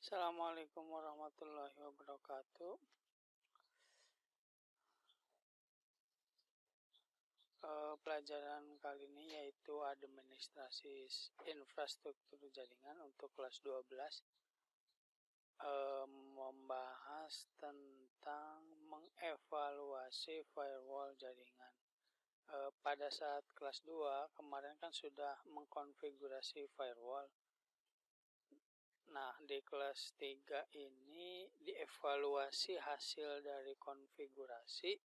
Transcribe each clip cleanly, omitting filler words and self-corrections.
Assalamualaikum warahmatullahi wabarakatuh. Pelajaran kali ini yaitu administrasi infrastruktur jaringan untuk kelas 12, membahas tentang mengevaluasi firewall jaringan. Pada saat kelas 2 kemarin kan sudah mengkonfigurasi firewall. Nah, di kelas 3 ini dievaluasi hasil dari konfigurasi,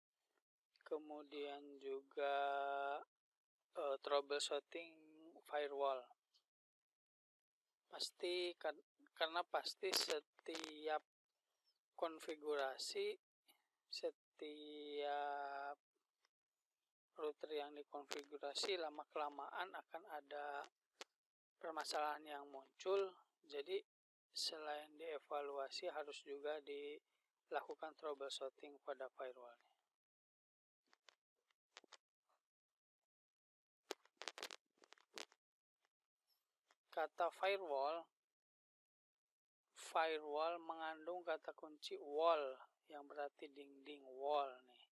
kemudian juga troubleshooting firewall. Karena pasti setiap konfigurasi, setiap router yang dikonfigurasi lama-kelamaan akan ada permasalahan yang muncul. Jadi selain dievaluasi harus juga dilakukan troubleshooting pada firewall. Kata firewall mengandung kata kunci wall yang berarti dinding. Wall nih,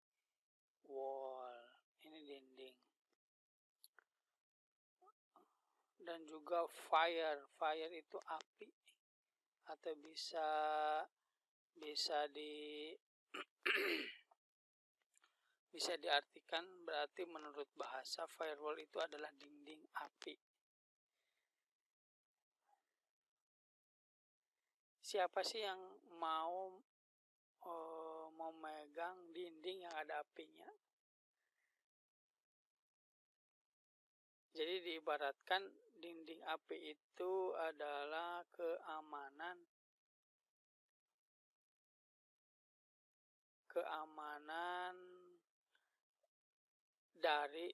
wall ini dinding. Dan juga fire itu api, atau bisa bisa diartikan berarti menurut bahasa firewall itu adalah dinding api. Siapa sih yang mau memegang dinding yang ada apinya? Jadi diibaratkan dinding api itu adalah keamanan dari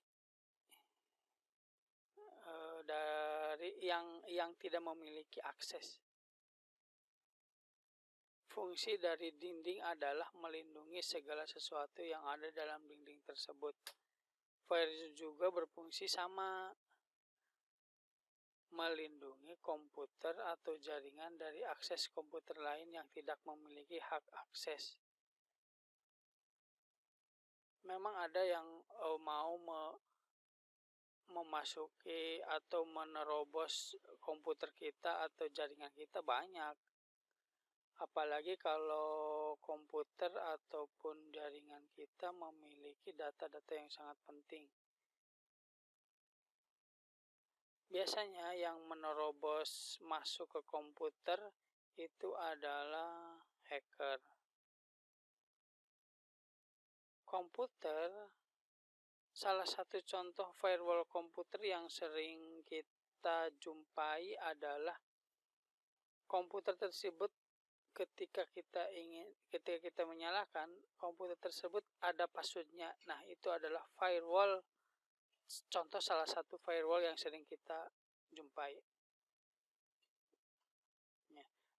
yang tidak memiliki akses. Fungsi dari dinding adalah melindungi segala sesuatu yang ada dalam dinding tersebut. Firewall juga berfungsi sama, melindungi komputer atau jaringan dari akses komputer lain yang tidak memiliki hak akses. Memang ada yang mau memasuki atau menerobos komputer kita atau jaringan kita banyak. Apalagi kalau komputer ataupun jaringan kita memiliki data-data yang sangat penting. Biasanya yang menerobos masuk ke komputer itu adalah hacker. Komputer, salah satu contoh firewall komputer yang sering kita jumpai adalah komputer tersebut ketika kita menyalakan komputer tersebut ada passwordnya. Nah, itu adalah firewall, contoh salah satu firewall yang sering kita jumpai.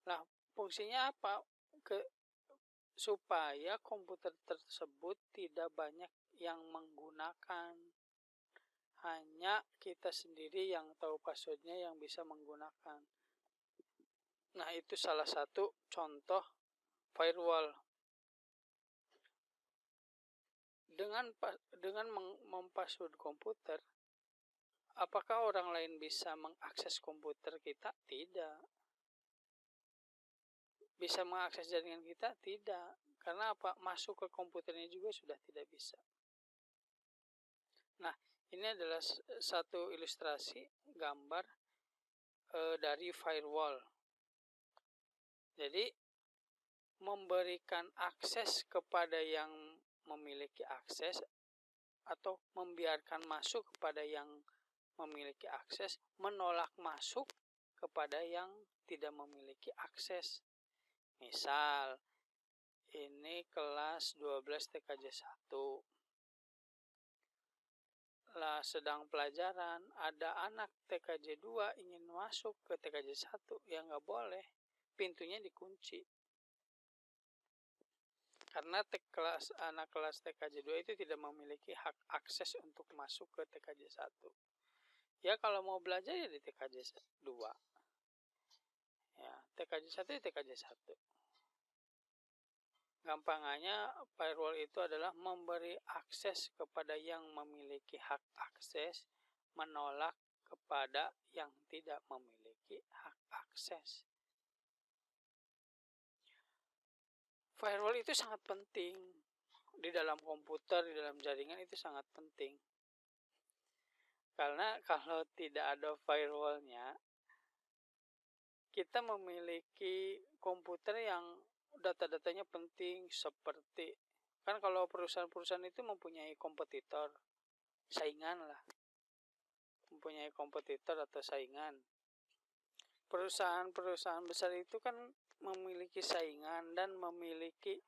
Nah, fungsinya apa? Supaya komputer tersebut tidak banyak yang menggunakan. Hanya kita sendiri yang tahu passwordnya yang bisa menggunakan. Nah, itu salah satu contoh firewall. Dengan mempassword komputer, apakah orang lain bisa mengakses komputer kita? Tidak. Bisa mengakses jaringan kita? Tidak. Karena apa? Masuk ke komputernya juga sudah tidak bisa. Nah, ini adalah satu ilustrasi gambar dari firewall. Jadi, memberikan akses kepada yang memiliki akses atau membiarkan masuk kepada yang memiliki akses, menolak masuk kepada yang tidak memiliki akses. Misal, ini kelas 12 TKJ 1. Lah sedang pelajaran, ada anak TKJ 2 ingin masuk ke TKJ 1, ya nggak boleh. Pintunya dikunci. Karena anak kelas TKJ 2 itu tidak memiliki hak akses untuk masuk ke TKJ 1. Ya kalau mau belajar ya di TKJ 2. Ya, TKJ1 ya TKJ1. Gampangannya firewall itu adalah memberi akses kepada yang memiliki hak akses, menolak kepada yang tidak memiliki hak akses. Firewall itu sangat penting di dalam komputer, di dalam jaringan itu sangat penting. Karena kalau tidak ada firewallnya, kita memiliki komputer yang data-datanya penting, seperti kan kalau perusahaan-perusahaan itu mempunyai kompetitor, saingan lah, mempunyai kompetitor atau saingan. Perusahaan-perusahaan besar itu kan memiliki saingan dan memiliki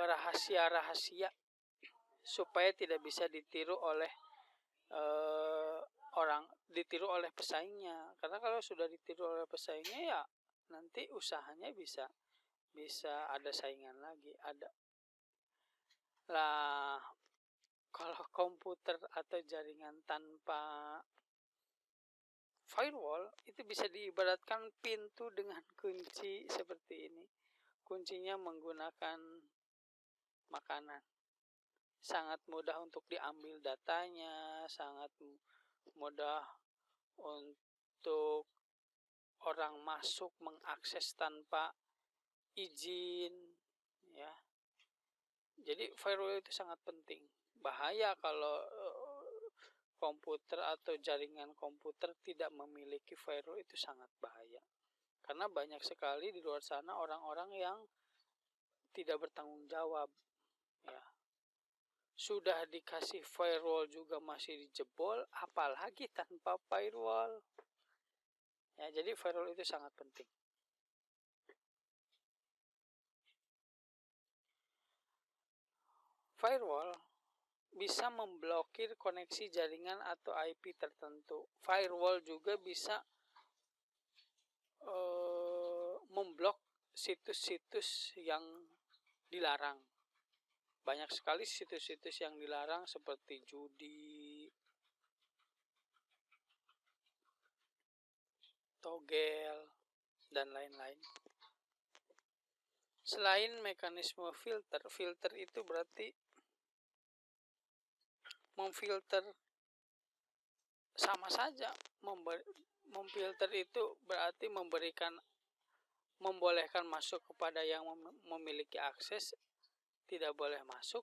rahasia-rahasia supaya tidak bisa ditiru oleh ditiru oleh pesaingnya. Karena kalau sudah ditiru oleh pesaingnya ya nanti usahanya bisa ada saingan lagi, ada lah. Kalau komputer atau jaringan tanpa firewall itu bisa diibaratkan pintu dengan kunci seperti ini. Kuncinya menggunakan makanan. Sangat mudah untuk diambil datanya, sangat mudah untuk orang masuk mengakses tanpa izin, ya. Jadi firewall itu sangat penting. Bahaya kalau komputer atau jaringan komputer tidak memiliki firewall, itu sangat bahaya. Karena banyak sekali di luar sana orang-orang yang tidak bertanggung jawab, ya. Sudah dikasih firewall juga masih dijebol, apalagi tanpa firewall. Ya, jadi firewall itu sangat penting. Firewall bisa memblokir koneksi jaringan atau IP tertentu. Firewall juga bisa memblok situs-situs yang dilarang. Banyak sekali situs-situs yang dilarang seperti judi, togel, dan lain-lain. Selain mekanisme filter itu berarti memfilter, sama saja. Memfilter itu berarti membolehkan masuk kepada yang memiliki akses, tidak boleh masuk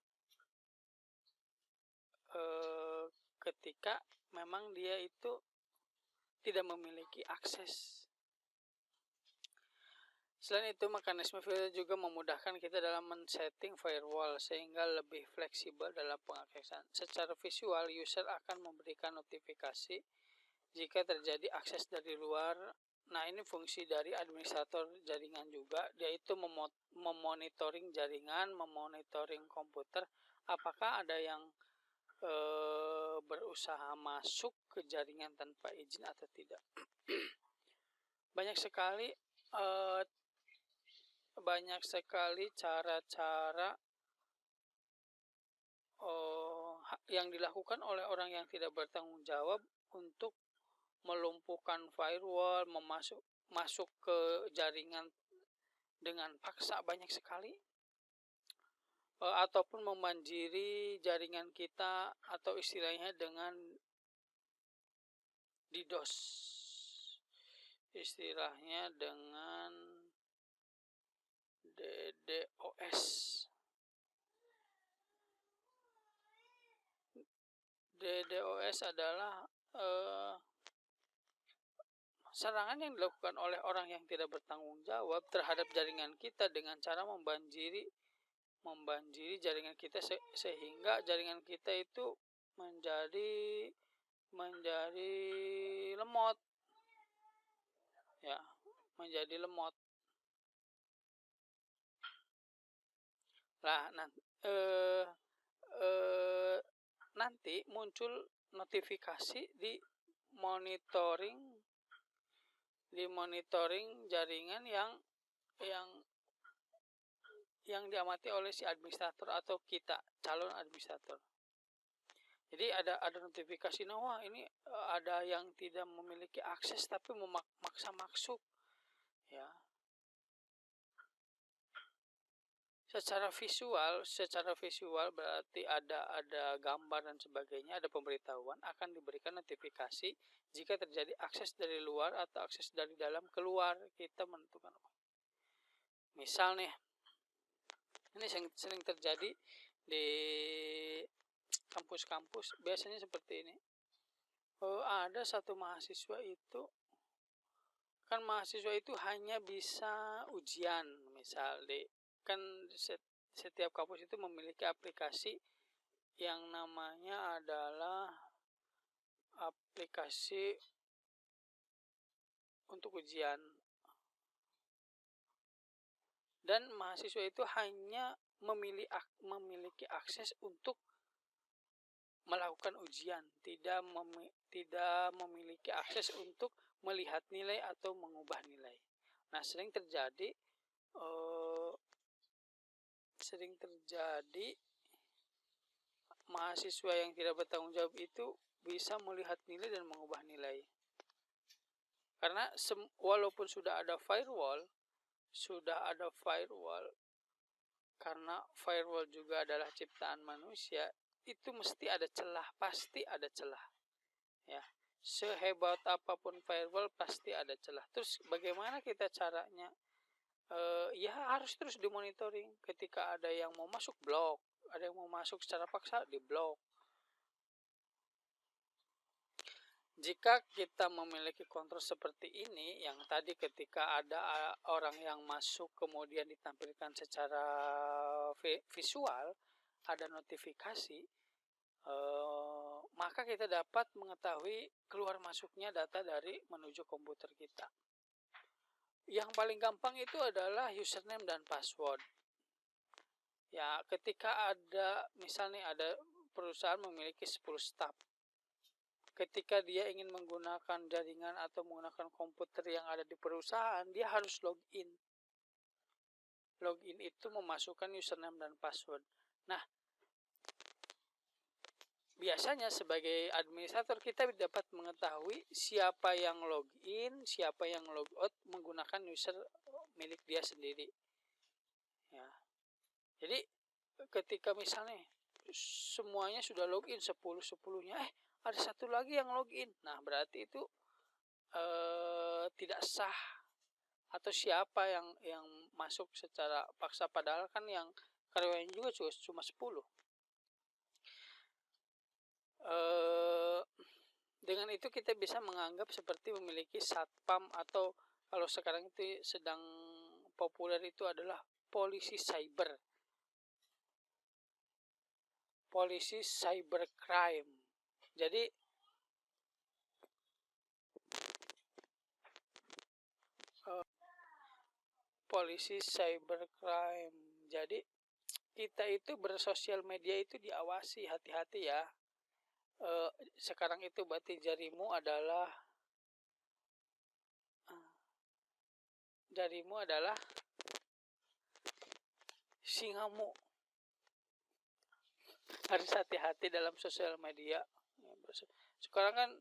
ketika memang dia itu tidak memiliki akses. Selain itu, mekanisme filter juga memudahkan kita dalam men-setting firewall sehingga lebih fleksibel dalam pengaksesan. Secara visual, user akan memberikan notifikasi jika terjadi akses dari luar. Nah, ini fungsi dari administrator jaringan juga, yaitu memonitoring jaringan, memonitoring komputer, apakah ada yang berusaha masuk ke jaringan tanpa izin atau tidak. Banyak sekali cara-cara yang dilakukan oleh orang yang tidak bertanggung jawab untuk melumpuhkan firewall, masuk ke jaringan dengan paksa, banyak sekali. Ataupun membanjiri jaringan kita, atau istilahnya dengan DDoS. Istilahnya dengan DDoS. DDoS adalah serangan yang dilakukan oleh orang yang tidak bertanggung jawab terhadap jaringan kita dengan cara membanjiri jaringan kita sehingga jaringan kita itu menjadi lemot, ya, menjadi lemot. Lah, nanti muncul notifikasi di monitoring jaringan yang diamati oleh si administrator atau kita, calon administrator. Jadi ada notifikasi, wah ini ada yang tidak memiliki akses tapi memaksa masuk. ya. Secara visual berarti ada gambar dan sebagainya, ada pemberitahuan, akan diberikan notifikasi jika terjadi akses dari luar atau akses dari dalam keluar. Kita menentukan. Misal nih, ini sering terjadi di kampus-kampus, biasanya seperti ini. Ada satu mahasiswa itu, kan mahasiswa itu hanya bisa ujian, misal kan setiap kampus itu memiliki aplikasi yang namanya adalah aplikasi untuk ujian, dan mahasiswa itu hanya memiliki akses untuk melakukan ujian, tidak memiliki akses untuk melihat nilai atau mengubah nilai. Nah, sering terjadi mahasiswa yang tidak bertanggung jawab itu bisa melihat nilai dan mengubah nilai. Karena walaupun sudah ada firewall, karena firewall juga adalah ciptaan manusia, itu mesti ada celah, pasti ada celah. Ya, sehebat apapun firewall pasti ada celah. Terus bagaimana kita caranya? Ya harus terus dimonitoring. Ketika ada yang mau masuk, blok. Ada yang mau masuk secara paksa, di blok. Jika kita memiliki kontrol seperti ini, yang tadi ketika ada orang yang masuk kemudian ditampilkan secara visual, ada notifikasi, maka kita dapat mengetahui keluar masuknya data dari menuju komputer kita. Yang paling gampang itu adalah username dan password. Ya, ketika misalnya ada perusahaan memiliki 10 staff. Ketika dia ingin menggunakan jaringan atau menggunakan komputer yang ada di perusahaan, dia harus login. Login itu memasukkan username dan password. Nah, biasanya sebagai administrator kita dapat mengetahui siapa yang login, siapa yang logout menggunakan user milik dia sendiri. Ya. Jadi ketika misalnya semuanya sudah login 10-10-nya, ada satu lagi yang login. Nah, berarti itu tidak sah, atau siapa yang masuk secara paksa, padahal kan yang karyawan juga cuma 10. Dengan itu kita bisa menganggap seperti memiliki satpam, atau kalau sekarang itu sedang populer itu adalah polisi cyber. Polisi cybercrime. Jadi polisi cybercrime. Jadi kita itu bersosial media itu diawasi, hati-hati ya. Sekarang itu berarti jarimu adalah singamu. Harus hati-hati dalam sosial media. Sekarang kan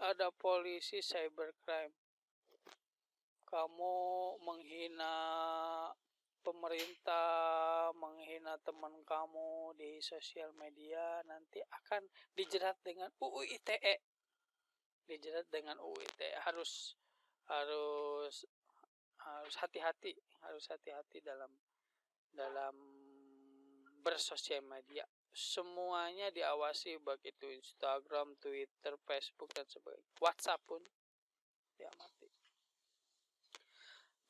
ada polisi cybercrime. Kamu menghina pemerintah, menghina teman kamu di sosial media, nanti akan dijerat dengan UU ITE. Harus hati-hati, dalam bersosial media. Semuanya diawasi, baik itu Instagram, Twitter, Facebook dan sebagainya. WhatsApp pun diamati.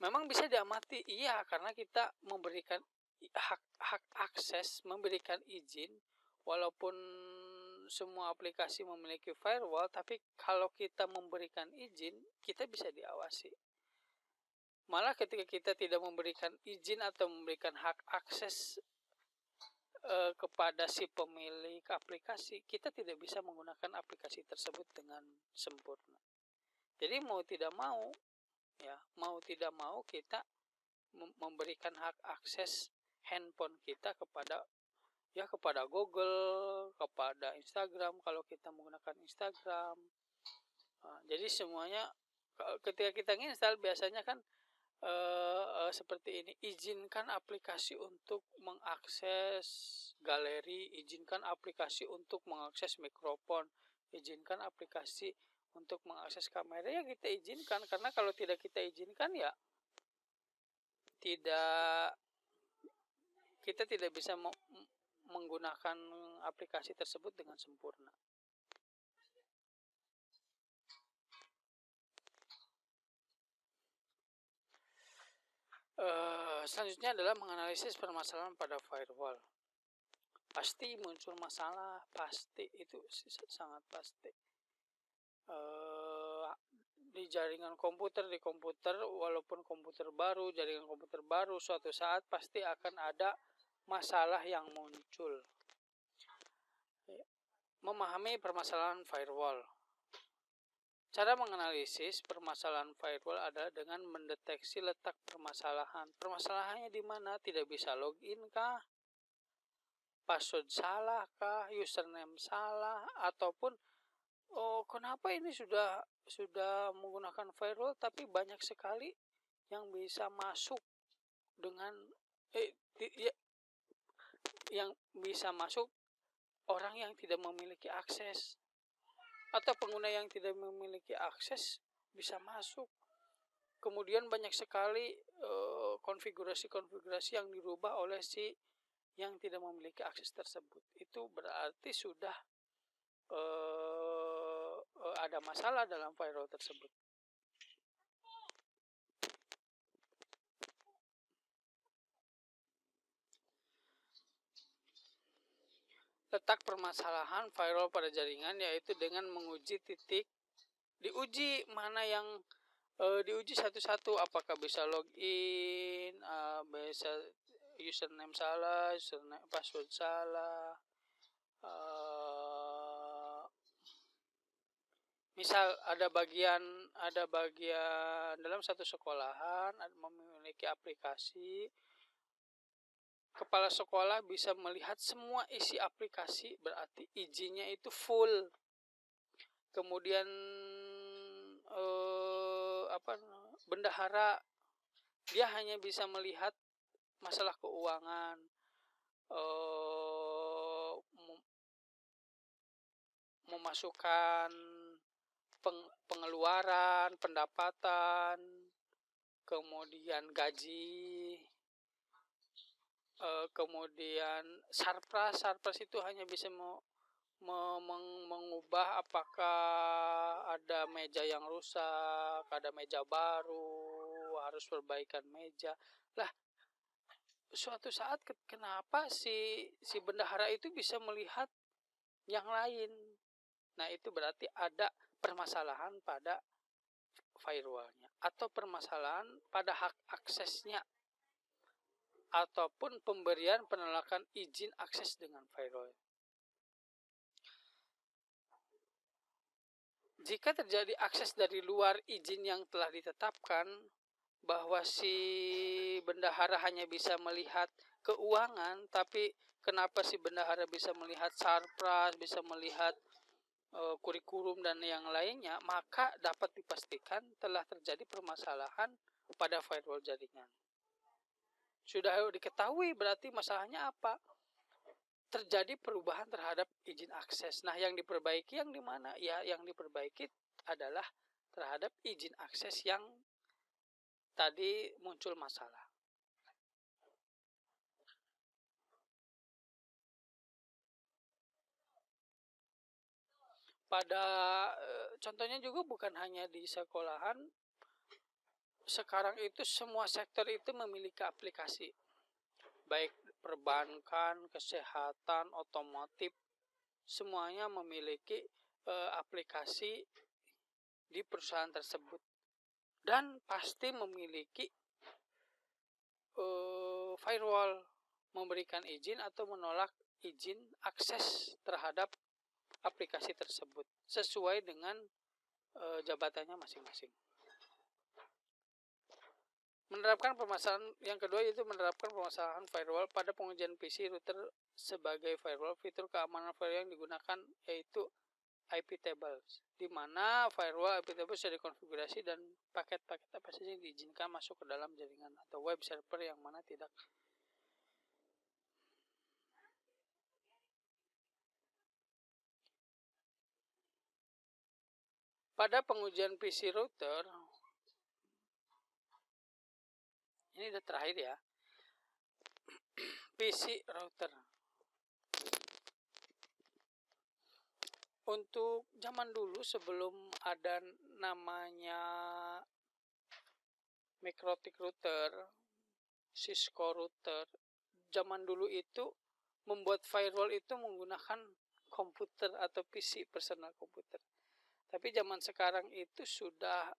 Memang bisa diamati, iya, karena kita memberikan hak akses, memberikan izin, walaupun semua aplikasi memiliki firewall, tapi kalau kita memberikan izin, kita bisa diawasi. Malah ketika kita tidak memberikan izin atau memberikan hak akses kepada si pemilik aplikasi, kita tidak bisa menggunakan aplikasi tersebut dengan sempurna. Jadi mau tidak mau kita memberikan hak akses handphone kita kepada Google, kepada Instagram kalau kita menggunakan Instagram. Jadi semuanya ketika kita install, biasanya kan seperti ini, izinkan aplikasi untuk mengakses galeri, izinkan aplikasi untuk mengakses mikrofon, izinkan aplikasi untuk mengakses kamera, ya kita izinkan, karena kalau tidak kita izinkan ya kita tidak bisa menggunakan aplikasi tersebut dengan sempurna. Selanjutnya adalah menganalisis permasalahan pada firewall. Pasti muncul masalah, pasti, itu sangat pasti. Di jaringan komputer, di komputer, walaupun komputer baru, jaringan komputer baru, suatu saat pasti akan ada masalah yang muncul. Memahami permasalahan firewall. Cara menganalisis permasalahan firewall adalah dengan mendeteksi letak permasalahan. Permasalahannya di mana? Tidak bisa login kah? Password salah kah? Username salah? Ataupun kenapa ini sudah menggunakan firewall tapi banyak sekali yang bisa masuk dengan yang bisa masuk orang yang tidak memiliki akses, atau pengguna yang tidak memiliki akses bisa masuk. Kemudian banyak sekali konfigurasi yang dirubah oleh si yang tidak memiliki akses tersebut. Itu berarti sudah ada masalah dalam firewall tersebut. Letak permasalahan firewall pada jaringan yaitu dengan menguji diuji mana yang diuji satu-satu, apakah bisa login, bisa username salah, password salah. Misal ada bagian dalam satu sekolahan memiliki aplikasi, kepala sekolah bisa melihat semua isi aplikasi, berarti izinnya itu full. Kemudian bendahara dia hanya bisa melihat masalah keuangan, memasukkan pengeluaran, pendapatan, kemudian gaji, kemudian sarpras itu hanya bisa mengubah apakah ada meja yang rusak, ada meja baru, harus perbaikan meja. Lah, suatu saat kenapa si bendahara itu bisa melihat yang lain? Nah, itu berarti ada permasalahan pada firewallnya, atau permasalahan pada hak aksesnya, ataupun pemberian penolakan izin akses dengan firewall. Jika terjadi akses dari luar izin yang telah ditetapkan, bahwa si bendahara hanya bisa melihat keuangan, tapi kenapa si bendahara bisa melihat sarpras, bisa melihat kurikulum dan yang lainnya, maka dapat dipastikan telah terjadi permasalahan pada firewall jaringan. Sudah diketahui berarti masalahnya apa? Terjadi perubahan terhadap izin akses. Nah, yang diperbaiki yang di mana? Ya, yang diperbaiki adalah terhadap izin akses yang tadi muncul masalah. Pada contohnya juga bukan hanya di sekolahan, sekarang itu semua sektor itu memiliki aplikasi, baik perbankan, kesehatan, otomotif, semuanya memiliki aplikasi di perusahaan tersebut, dan pasti memiliki firewall, memberikan izin atau menolak izin akses terhadap aplikasi tersebut sesuai dengan jabatannya masing-masing. Menerapkan permasalahan yang kedua yaitu menerapkan permasalahan firewall pada pengujian PC router sebagai firewall. Fitur keamanan firewall yang digunakan yaitu IP tables, di mana firewall IP tables sudah dikonfigurasi dan paket-paket apa saja yang diizinkan masuk ke dalam jaringan atau web server yang mana tidak. Pada pengujian PC router, ini udah terakhir ya, PC router. Untuk zaman dulu sebelum ada namanya Mikrotik router, Cisco router, zaman dulu itu membuat firewall itu menggunakan komputer atau PC, personal komputer. Tapi zaman sekarang itu sudah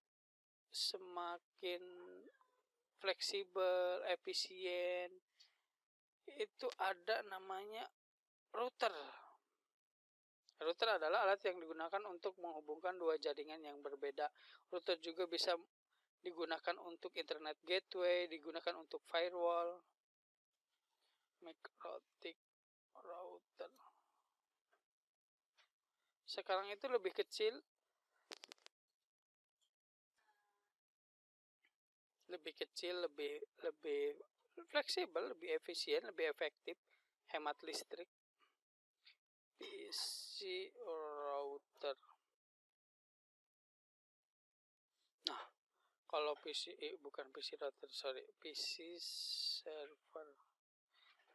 semakin fleksibel, efisien. Itu ada namanya router. Router adalah alat yang digunakan untuk menghubungkan dua jaringan yang berbeda. Router juga bisa digunakan untuk internet gateway, digunakan untuk firewall. Mikrotik router. Sekarang itu lebih kecil, lebih fleksibel, lebih efisien, lebih efektif, hemat listrik. PC router. Nah, kalau PC bukan PC router, sorry, PC server.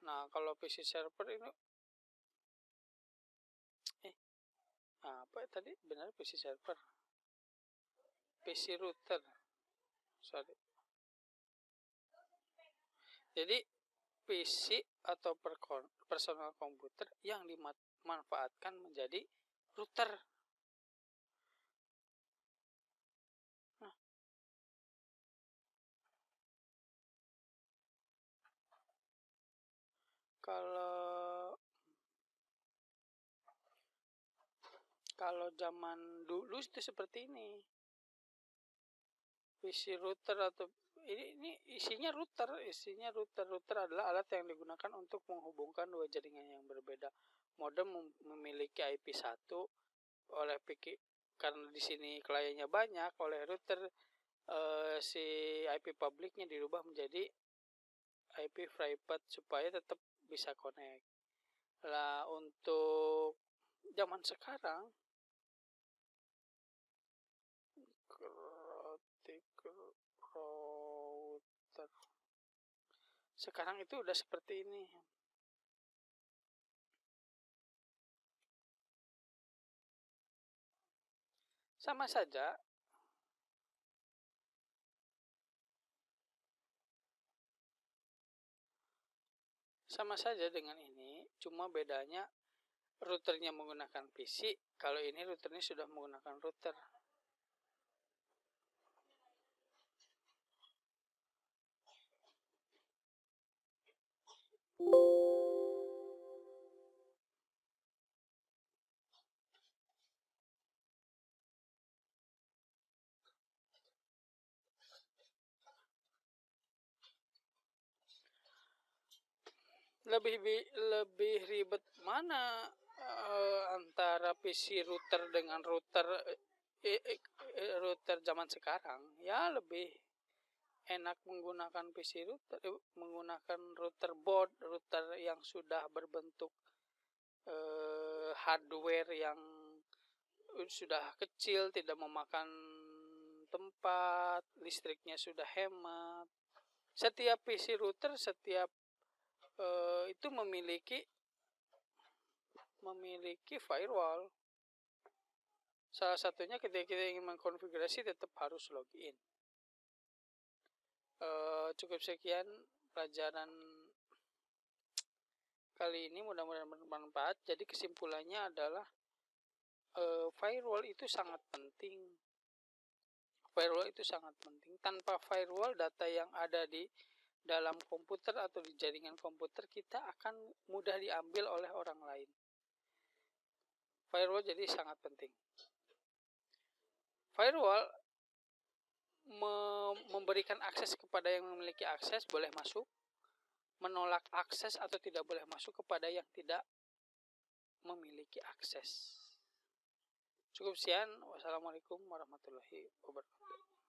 Nah, kalau PC server ini apa tadi? Benar PC server. PC router. Sorry. Jadi PC atau personal komputer yang dimanfaatkan menjadi router. Nah, kalau zaman dulu itu seperti ini. PC router atau ini isinya router adalah alat yang digunakan untuk menghubungkan dua jaringan yang berbeda. Modem memiliki IP1 oleh PC, karena di sini kliennya banyak, oleh router si IP publiknya dirubah menjadi IP private supaya tetap bisa connect. Lah untuk zaman sekarang router sekarang itu udah seperti ini. Sama saja dengan ini, cuma bedanya routernya menggunakan PC, kalau ini routernya sudah menggunakan router. Lebih ribet mana antara PC router dengan router zaman sekarang? Ya lebih enak menggunakan PC router, menggunakan router board, router yang sudah berbentuk hardware yang sudah kecil, tidak memakan tempat, listriknya sudah hemat. Setiap PC router, itu memiliki firewall. Salah satunya ketika kita ingin mengkonfigurasi tetap harus login. Cukup sekian pelajaran kali ini, mudah-mudahan bermanfaat. Jadi kesimpulannya adalah firewall itu sangat penting. Tanpa firewall, data yang ada di dalam komputer atau di jaringan komputer kita akan mudah diambil oleh orang lain. Firewall jadi sangat penting. Firewall memberikan akses kepada yang memiliki akses, boleh masuk. Menolak akses atau tidak boleh masuk kepada yang tidak memiliki akses. Cukup sekian. Wassalamualaikum warahmatullahi wabarakatuh.